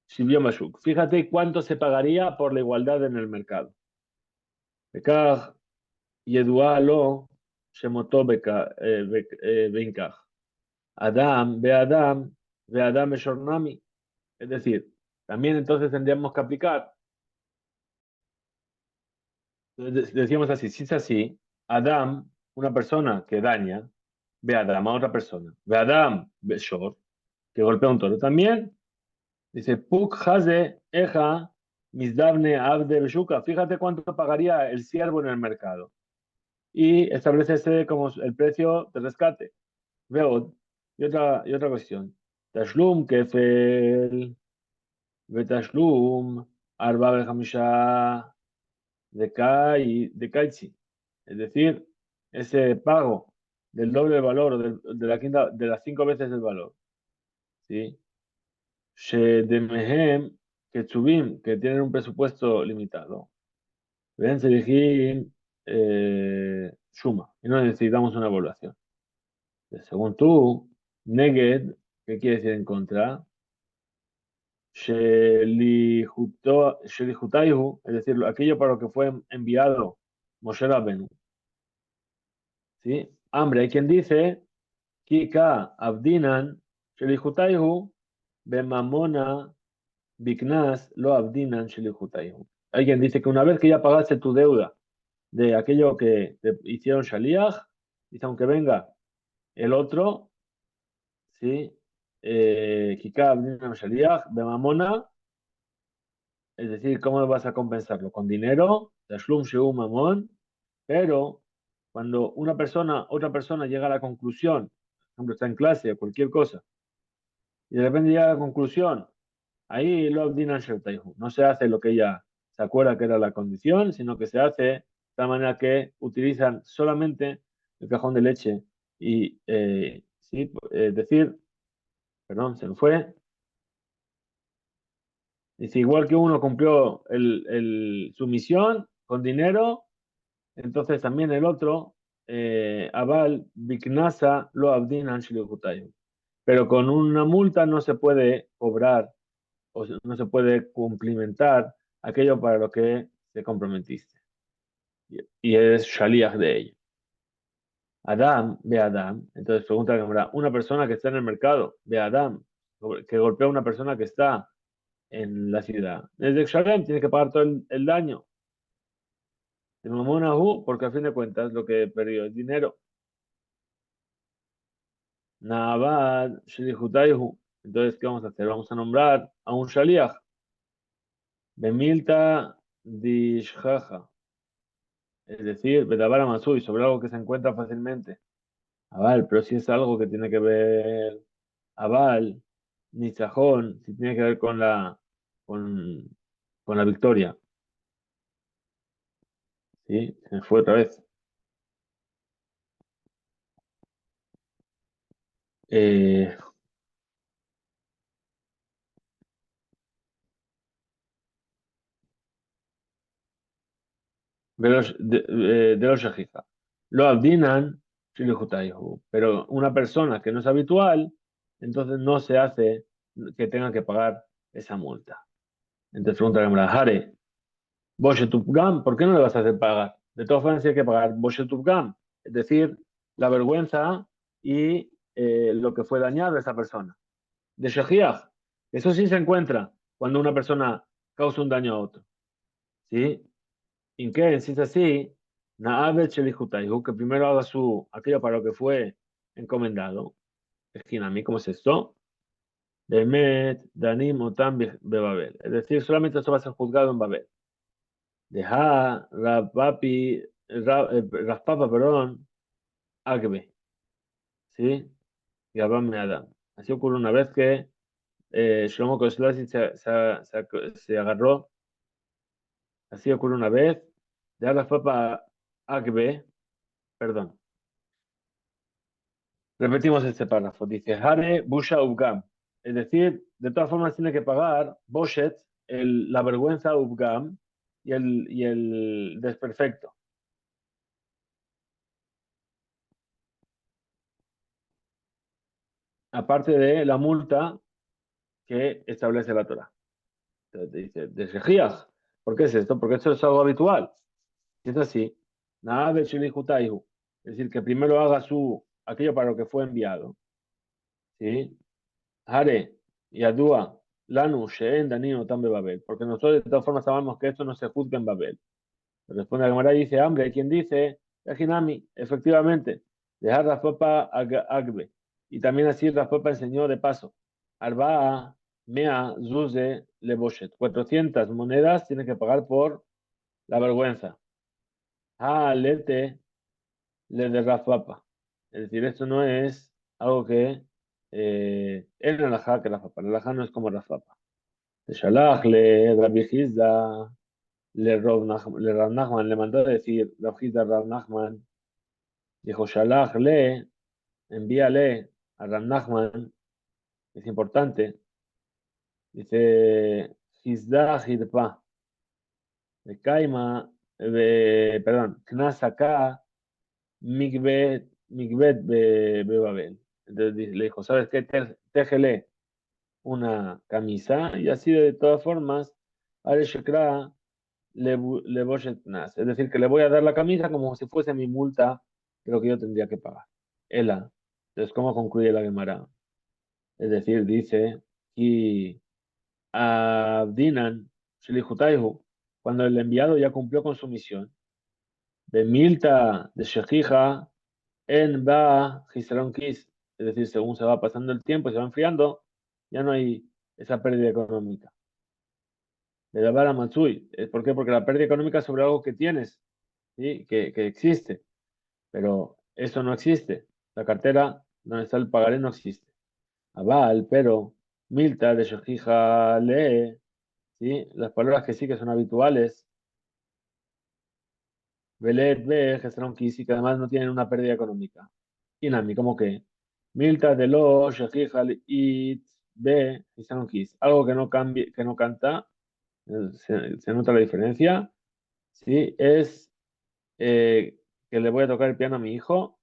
Shibion Bashuk. Fíjate cuánto se pagaría por la igualdad en el mercado. Bekaj, Yedua lo, Shemotó Benkaj. Adam, Beadam, Beadam Shornami. Es decir, también entonces tendríamos que aplicar. Decíamos así, si es así, Adam, una persona que daña, Beadam a otra persona. Beadam, Beshor, que golpea un toro. También dice, Puk Haze, Eja, Misdavne, Abde, Beshuka. Fíjate cuánto pagaría el siervo en el mercado. Y establece ese como el precio de rescate. Veod. Y otra cuestión. Tashlum, Kefel. ותשלום 4 de Kaitzi. Es decir, ese pago del doble del valor o de las 5 veces el valor. ¿Sí? Shedemehem Ketzubim, que tienen un presupuesto limitado. Ven, se elegir suma y no necesitamos una evaluación. Según tú, Neged, ¿qué quiere decir en contra? Shelihutaihu, es decir, aquello para lo que fue enviado Moshe Rabbeinu. ¿Sí? Hambre, hay quien dice, Kika Abdinan, Shelihutaihu, Bemamona, Biknas, lo Abdinan, Shelihutaihu. Hay quien dice que una vez que ya pagaste tu deuda de aquello que te hicieron Shaliach, dice, aunque venga el otro, ¿sí? Kika Abdinan, Shaliach, Bemamona, es decir, ¿cómo vas a compensarlo? Con dinero, tashlum sheu mamón, pero cuando otra persona llega a la conclusión, por ejemplo, está en clase o cualquier cosa, y de repente llega a la conclusión, ahí lo abdinan shertaihu. No se hace lo que ella se acuerda que era la condición, sino que se hace de tal manera que utilizan solamente el cajón de leche y, sí, decir, perdón, se me fue. Dice, igual que uno cumplió su misión con dinero, entonces también el otro, Aval, Biknasa, lo abdinan shilukutayu. Pero con una multa no se puede cobrar no se puede cumplimentar aquello para lo que te comprometiste. Y es shaliach de ello. Adam, ve Adam. Entonces pregunta la Gemara, una persona que está en el mercado, ve Adam, que golpea a una persona que está en la ciudad. Desde Shalem tiene que pagar todo el daño. De Mamonahu, porque a fin de cuentas lo que perdió es dinero. Nabad, Shilihutaihu. Entonces, ¿qué vamos a hacer? Vamos a nombrar a un Shaliach. Bemilta Dishjaja. Es decir, Bedabara Masui, sobre algo que se encuentra fácilmente. Aval, pero si es algo que tiene que ver. Aval, Nitzajón, si tiene que ver con, con la victoria. ¿Sí? Se me fue otra vez. Eh, de los Shajifa. Lo abdinan, Shilihutaihu. Pero una persona que no es habitual, entonces no se hace que tenga que pagar esa multa. Entonces pregunta la Gemara, Hare, Boshetupgam, ¿por qué no le vas a hacer pagar? De todas formas, hay que pagar Boshetupgam, es decir, la vergüenza y lo que fue dañado a esa persona. De Shejiach, eso sí se encuentra cuando una persona causa un daño a otro. ¿Sí? ¿En qué? Si es así, Na'avet Shelihutaihu, que primero haga aquello para lo que fue encomendado. Esquinami, ¿cómo es esto? Bemet, Danim, Otam, Bebabel. Es decir, solamente esto va a ser juzgado en Babel. Deja, Raspapa, perdón, Agbe. ¿Sí? Y Abam Adam. Así ocurre una vez que Shlomo Koslasi se agarró. Así ocurre una vez. De Raspapa Agbe, perdón. Repetimos este párrafo. Dice, Hare Busha Ubgam. Es decir, de todas formas tiene que pagar Boshet, la vergüenza Ubgam y el desperfecto. Aparte de la multa que establece la Torah. Entonces dice, de Shejiach. ¿Por qué es esto? Porque esto es algo habitual. Y es así. Nada de Shilihutaihu. Es decir, que primero haga aquello para lo que fue enviado. ¿Sí? Hare, Yadua, Lanu, Sheen, Danino, Tambe Babel. Porque nosotros de todas formas sabemos que esto no se juzga en Babel. Responde la Gemara y dice, hambre, hay quien dice, Ejinami, efectivamente, dejar la papa agbe. Y también así la papa enseñó de paso. Arba, mea, zuze, leboshet. 400 monedas tiene que pagar por la vergüenza. Ah, lete, le de Rafapa. Es decir, esto no es algo que es la alajá que Rafapa. La alajá no es como Rafapa. De Shalach, le Rabbi Hizda, le Rav Nachman, le mandó a decir, Rav Hizda Rav Nachman, dijo, Shalach, envíale a Rav Nachman, es importante, dice, Hizda Hidpa, de Kaima, perdón, Knasaka, Migbet Bebabel. Entonces le dijo, ¿sabes qué? Téjele una camisa y así de todas formas, Are Shekra le Boshet Nas. Es decir, que le voy a dar la camisa como si fuese mi multa de lo que yo tendría que pagar. Ela. Entonces, ¿cómo concluye la Gemara? Es decir, dice, y Abdinan, Shelihutaihu, cuando el enviado ya cumplió con su misión, de Milta, de Shechija, en Ba, Gisron Kis, es decir, según se va pasando el tiempo y se va enfriando, ya no hay esa pérdida económica. De la Vara Matsui. ¿Por qué? Porque la pérdida económica es sobre algo que tienes, ¿sí? Que existe, pero eso no existe. La cartera donde está el pagaré no existe. Aval, pero, Milta, de Shojija, lee, ¿sí? Las palabras que sí que son habituales, Belet, Be, Gesron Kis, y que además no tienen una pérdida económica. Inami, ¿cómo que? Milta de lo, Shojija, It, Be, Gesron Kis. Algo que no cambie, que no canta, se nota la diferencia, ¿sí? Es que le voy a tocar el piano a mi hijo,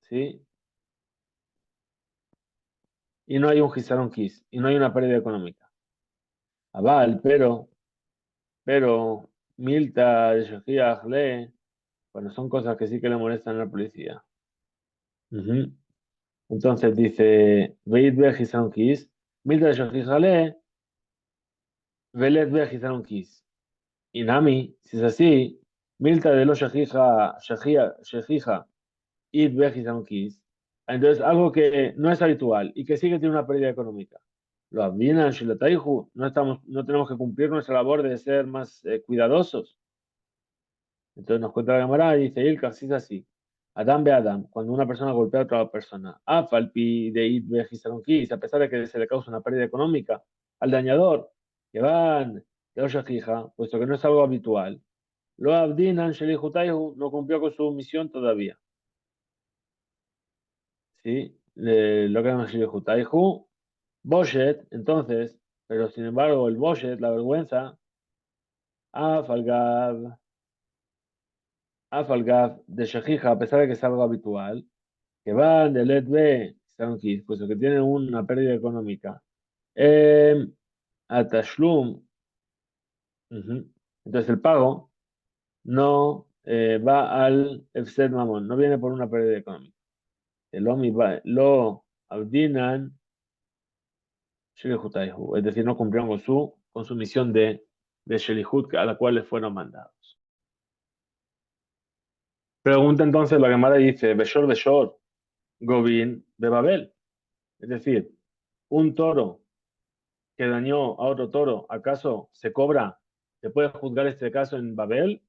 ¿sí? Y no hay un Gisaron Kiss, y no hay una pérdida económica. Aval, pero, Milta, de Shojía, le, bueno, son cosas que sí que le molestan a la policía. Ujú. Entonces dice, Veid ve Gisaron Kiss, Milta de Shojía, le, Velet ve Gisaron Kiss. Y Nami, si es así, Milta de los Shejija, Id ve Gisaron Kiss. Entonces, algo que no es habitual y que sí que tiene una pérdida económica. Los Abdinan, Shilataihu, no tenemos que cumplir nuestra labor de ser más cuidadosos. Entonces nos cuenta la Gemara y dice, Ilka, si es así. Adam be Adam, cuando una persona golpea a otra persona, Afalpi de It be Hisaronkis, a pesar de que se le causa una pérdida económica al dañador, que van de olla fija, puesto que no es algo habitual. Lo Abdinan, Shelihutaihu, no cumplió con su misión todavía. ¿Sí? Lo que llaman Shelihutaihu, Boshet, entonces, pero sin embargo, el Boshet, la vergüenza, Afalgab, Afalgab de Shehija, a pesar de que es algo habitual, que van de LED B, Sankis, puesto que tienen una pérdida económica. Eh, a Tashlum, ujú. Entonces el pago no va al Efsed Mamón, no viene por una pérdida económica. Lo abdinan Shelihutaihu, es decir, no cumplieron con su misión de Shelihut a la cual les fueron mandados. Pregunta entonces la Gemara dice, Beshor, Govin de Babel. Es decir, un toro que dañó a otro toro, ¿acaso se cobra? ¿Se puede juzgar este caso en Babel?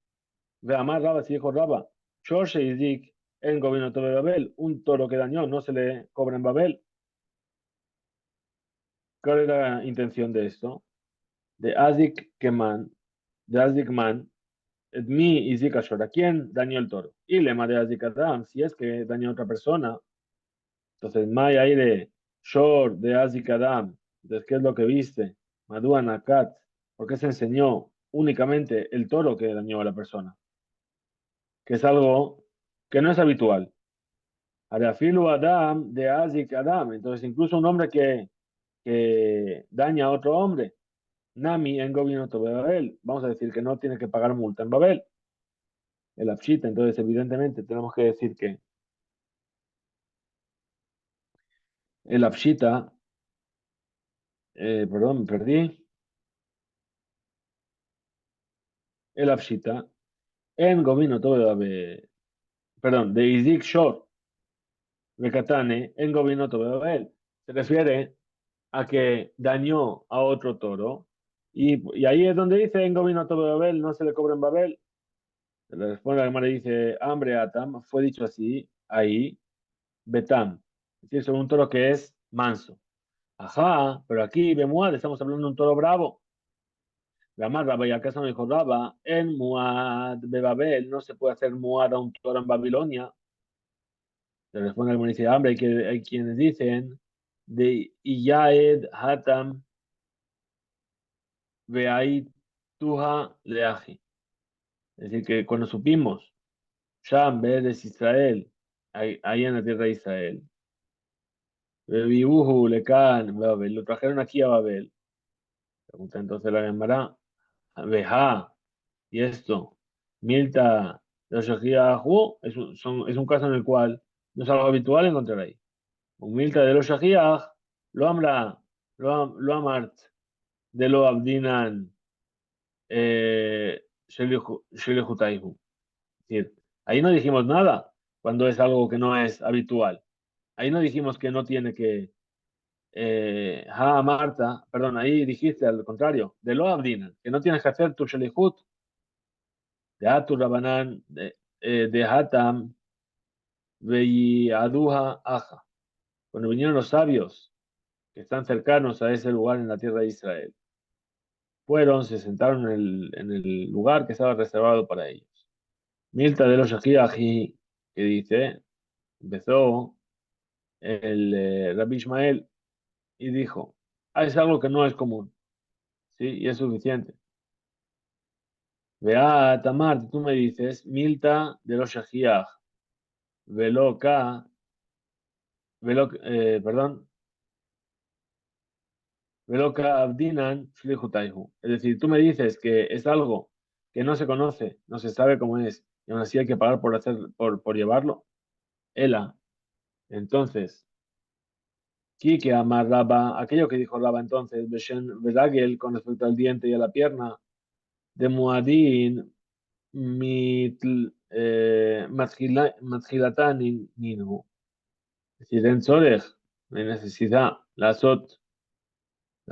Ve Amar Raba, si dijo Raba, Shor Sheizik en Govin de Babel, un toro que dañó no se le cobra en Babel. ¿Cuál es la intención de esto? De Azik Keman, de Azik Man, mi y Zika Shor, ¿a quién dañó el toro? Y le de Azik Adam, si es que dañó a otra persona, entonces May aire Shor de Azik Adam, entonces, ¿qué es lo que viste? Madua Nakat, ¿por qué se enseñó únicamente el toro que dañó a la persona? Que es algo que no es habitual. Arafilu Adam de Azik Adam, entonces incluso un hombre que daña a otro hombre, Nami en gobierno de Babel, vamos a decir que no tiene que pagar multa en Babel, el Apshita, entonces evidentemente tenemos que decir que el Apshita, perdón, me perdí, el Apshita en gobierno de Babel, perdón, de Izik Shor, de Katane, en gobierno de Babel, se refiere a que dañó a otro toro, y ahí es donde dice en gobierno de Babel, no se le cobra en Babel. Le responde la Gemara y dice, hambre Atam, fue dicho así, ahí, Betam, es decir, sobre un toro que es manso. Ajá, pero aquí, Bemuad, estamos hablando de un toro bravo. La más Rabba, y acaso no dijo Rabba, en Muad de Babel no se puede hacer Muad a un toro en Babilonia. Le responde el dice, hambre, hay quienes dicen, de Iyaed Hatam Beait Tuha Leaji. Es decir, que cuando supimos, Sham, es Israel, ahí en la tierra de Israel, Bebibuhu, Lecan, Babel, lo trajeron aquí a Babel. Pregunta entonces la Gemara, Beja, y esto, Milta, los Shahiahu, es un caso en el cual no es algo habitual encontrar ahí. Un Milta de los Shahiah, lo amra, lo amart, de lo abdinan, Shelihutaihu. Es decir, ahí no dijimos nada cuando es algo que no es habitual. Ahí no dijimos que no tiene que Marta, perdón, ahí dijiste al contrario, de lo abdinan, que no tienes que hacer tu shelihut, de atu rabanán, de hatam, aduha aja. Cuando vinieron los sabios que están cercanos a ese lugar en la tierra de Israel, fueron, se sentaron en el lugar que estaba reservado para ellos. Milta de los Shahiahi, que dice, empezó el Rabbi Ishmael y dijo, es algo que no es común, ¿sí? Y es suficiente. Vea, Tamar, tú me dices, Milta de los Shahiach, Veloka, perdón, Veloka Abdinan Shlichutaihu. Es decir, tú me dices que es algo que no se conoce, no se sabe cómo es, y aún así hay que pagar por llevarlo. Ela. Entonces, Kike Amar Raba, aquello que dijo Raba entonces, Beshen Vedagel, con respecto al diente y a la pierna, de Muadin, Matjilatan Ninhu. Es decir, en Tzorech, no hay necesidad, la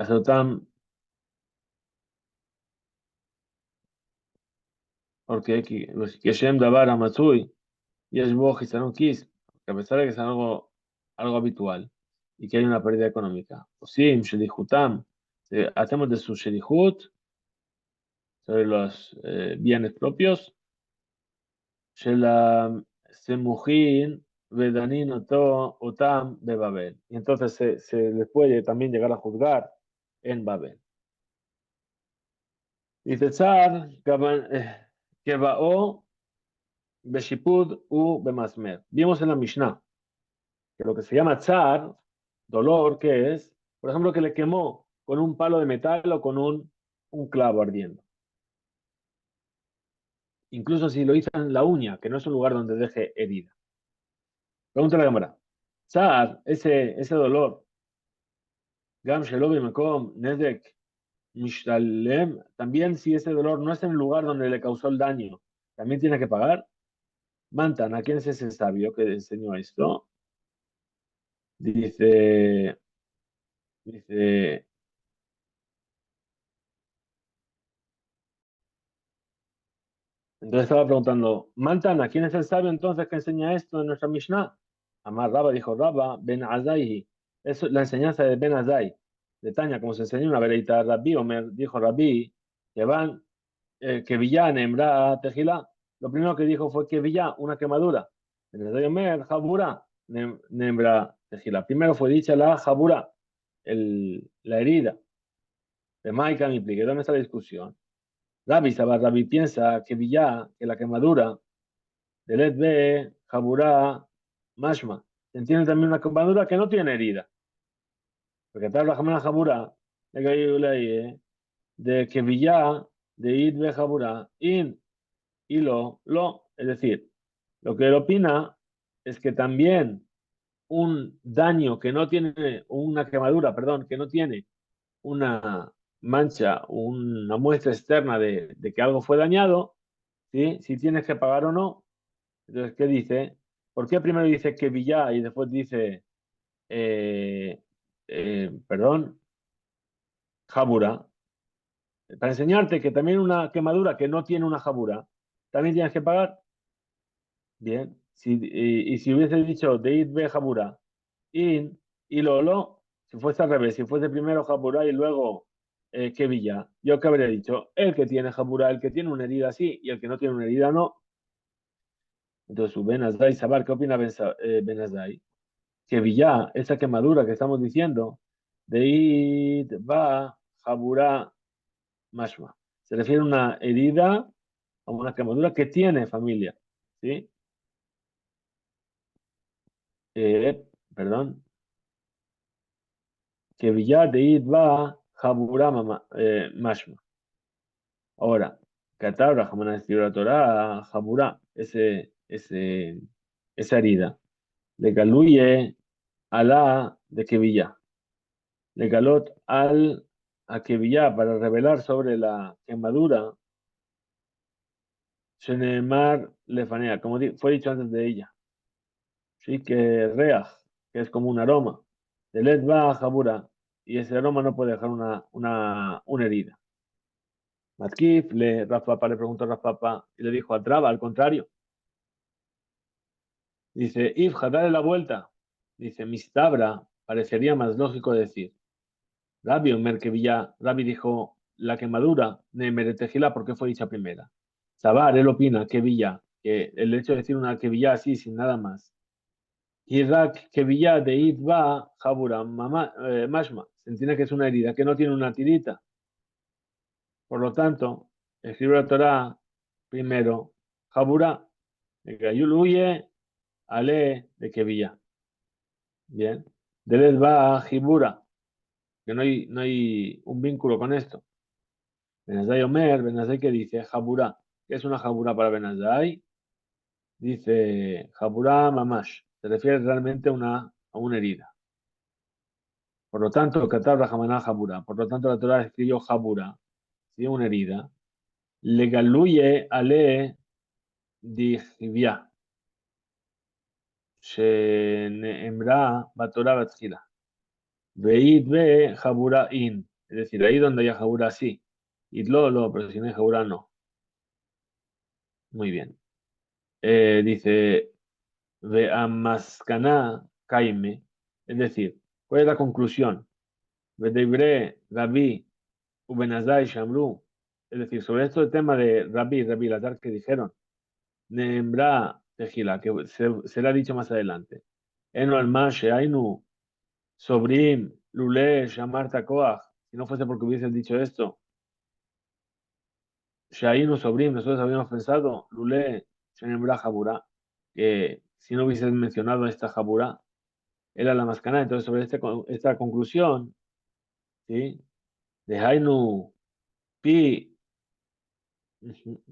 Sotam, porque que Shem Dabar Amatzui, y es Bojisaron Kis, que a pesar de que es algo habitual y que hay una pérdida económica. Pues sí, Shelihutam, hacemos de su Shelihut, sobre los bienes propios, Shela Semujin, Vedanin Otam de Babel. Y entonces se les puede también llegar a juzgar en Babel. Dice Tzar, Kebao, Beshipud u Bemasmer. Vimos en la Mishnah que lo que se llama Tzar, dolor, ¿qué es? Por ejemplo, que le quemó con un palo de metal o con un clavo ardiendo. Incluso si lo hizo en la uña, que no es un lugar donde deje herida. Pregunta la cámara. Tsar, ese dolor. Gam shelo b'makom nedek mishtalem. También si ese dolor no es en el lugar donde le causó el daño, también tiene que pagar. Mantan, ¿a quién es ese sabio que enseñó esto? Dice, dice, entonces estaba preguntando, Mantana, ¿quién es el sabio entonces que enseña esto en nuestra Mishnah? Amar Rabba dijo Rabba ben Azai. Es la enseñanza de Ben Azai, de Tania, como se enseñó una vereita Rabbi Omer, dijo Rabbi, que van, que Villá, Nembra, Tejilá. Lo primero que dijo fue que Villá, una quemadura. Ben Azai Omer, Jabura, Nembra, Tejilá. Primero fue dicha la Jabura, la herida. De Maika, mi plique, ¿dónde está la discusión? Rabbi Sabar Rabbi piensa que Villá, que la quemadura, Delet B, Jaburá, Mashma. Entiende también una quemadura que no tiene herida. Porque tal la jamana Jaburá, de que Villá, de Id B, Jaburá, In, y lo. Es decir, lo que él opina es que también un daño que no tiene, una quemadura, perdón, que no tiene una mancha, una muestra externa de que algo fue dañado, ¿sí? Si tienes que pagar o no. Entonces, ¿qué dice? ¿Por qué primero dice que Villá y después dice, eh, perdón, Jabura? Para enseñarte que también una quemadura que no tiene una Jabura, también tienes que pagar. Bien. Y si hubiese dicho de id be Jabura, in y lo, si fuese al revés, si fuese primero Jabura y luego que Villá, yo qué habría dicho, el que tiene Jabura, el que tiene una herida sí y el que no tiene una herida no. Entonces, Ben Azai, Sabar, ¿qué opina Ben Azai? Que Villá, esa quemadura que estamos diciendo, de Id va Jabura Mashma. Se refiere a una herida, a una quemadura que tiene familia. ¿Sí? Perdón. Que Villá de Id va Jabura Mashma. Ahora, Katabra, Jamana escribió la Torah, Jabura, esa herida. Le galuye Alá de que Villá. Le galot al Akeviyá para revelar sobre la quemadura, Shenemar Lefanea, como fue dicho antes de ella. Sí, que Reach, que es como un aroma, de Led va Jabura, y ese aroma no puede dejar una herida. Matkif, Rafapa le preguntó a Rafapa y le dijo a Traba, al contrario. Dice, Ifja, dale la vuelta. Dice, Mistabra, parecería más lógico decir. Rabbi Omer que Villa, Rabbi dijo, la quemadura de Meretejila, ¿por qué fue dicha primera? Sabar, él opina que Villa, que el hecho de decir una que Villa así, sin nada más. Irak que Villa de Idba, Jabura, Mashma, se entiende que es una herida que no tiene una tirita. Por lo tanto, escribe la Torah primero, Jabura, de Gayuluye, Ale, de que Villa. Bien. De Edba, Jibura, que no hay un vínculo con esto. Benazai Omer, Benazai que dice Jabura. ¿Qué es una Jabura para Benazai? Dice Jabura Mamash. Se refiere realmente a una herida. Por lo tanto, Katabra Hamaná Jabura. Por lo tanto, la Torah escribió Jabura, ¿sí? Una herida. Legaluye ale dijivia. Sheneemra Batorah Batjila. Veid ve Jabura in. Es decir, ahí donde haya Jabura sí. Idlo, pero si no hay Jabura no. Muy bien. Dice de Amaskaná Caime, es decir, ¿cuál es la conclusión? Vedeibre Rabbi Ubenazai Shamru, es decir, sobre esto el tema de Rabbi Lazar que dijeron, Nembra Tejila, que será dicho más adelante. Eno Almashe Ainu Sobrim Lule Shamar Takoach, si no fuese porque hubiesen dicho esto, Shainu Sobrim, nosotros habíamos pensado, Lule Shenembra Jabura, que si no hubiesen mencionado esta Jabura, era la mascana. Entonces, sobre esta conclusión, ¿sí? De Hainu Pi,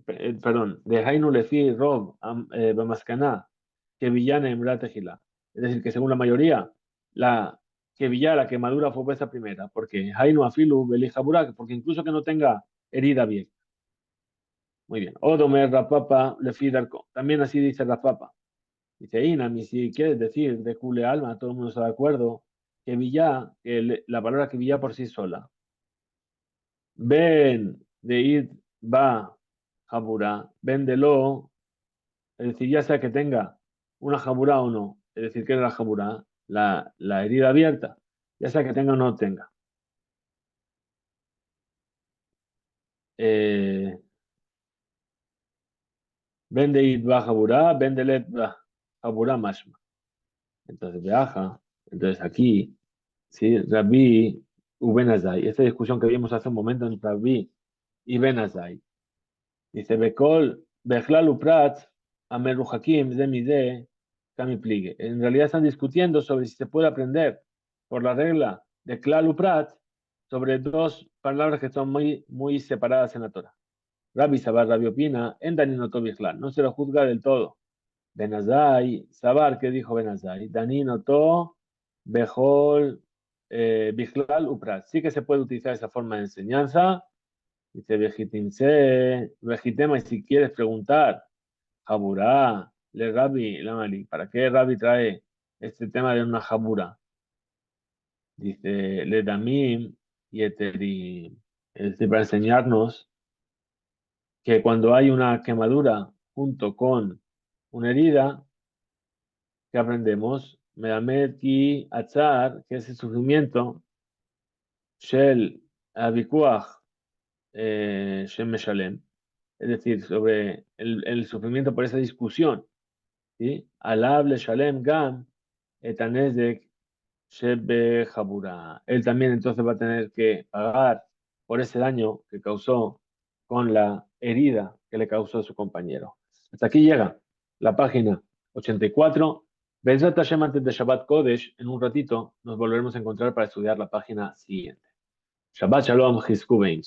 perdón, de Hainu Lefi Rob Mascana, que Villana en Tejila. Es decir, que según la mayoría, la la quemadura fue por esa primera, porque Hainu Afilu Belija Burak, porque incluso que no tenga herida bien. Muy bien. Odomer Rapapa Lefidarko. También así dice Rapapa. Dice Inami, si quieres decir de Kule Alma, todo el mundo está de acuerdo, que Villa, la palabra que Villa por sí sola. Ben de id va Jabura, ben de lo, es decir, ya sea que tenga una Jabura o no, es decir, que es la Jabura, la herida abierta, ya sea que tenga o no tenga. Eh, ben de id va Jabura, ben de let va Jabura mashma. Entonces, viaja. Entonces aquí, sí, Rabbi Uben Azai. Esta discusión que vimos hace un momento entre Rabbi y Ben Azai. Dice, Bekol, Bechlal Uprat, Ameru Hakim, Zemide, Kami Pligue. En realidad están discutiendo sobre si se puede aprender por la regla de Klal Uprat sobre dos palabras que son muy separadas en la Torah. Rabbi Sabar, Rabbi opina, en Daninoto Bichlal. No se lo juzga del todo. Benazai, Sabar, ¿qué dijo Benazai? Daninoto, Bejol, Bichlal Uprat. Sí que se puede utilizar esa forma de enseñanza. Dice Vejitinse, Vejitema, y si quieres preguntar, Jaburá, le Rabbi, la Mali, ¿para qué Rabbi trae este tema de una Jabura? Dice, le Damim y Eterim. Es decir, para enseñarnos que cuando hay una quemadura junto con una herida, que aprendemos, Melamed ki Atzar, que es el sufrimiento, Shel Abikuach, Shem Meshalem, es decir, sobre el sufrimiento por esa discusión, ¿sí? Alab le Shalem Gam, etanezek Shebe Jabura. Él también entonces va a tener que pagar por ese daño que causó con la herida que le causó a su compañero. Hasta aquí llega la página 84. Bezrat Hashem antes de Shabbat Kodesh, en un ratito nos volveremos a encontrar para estudiar la página siguiente. Shabbat Shalom, Chizku Bein.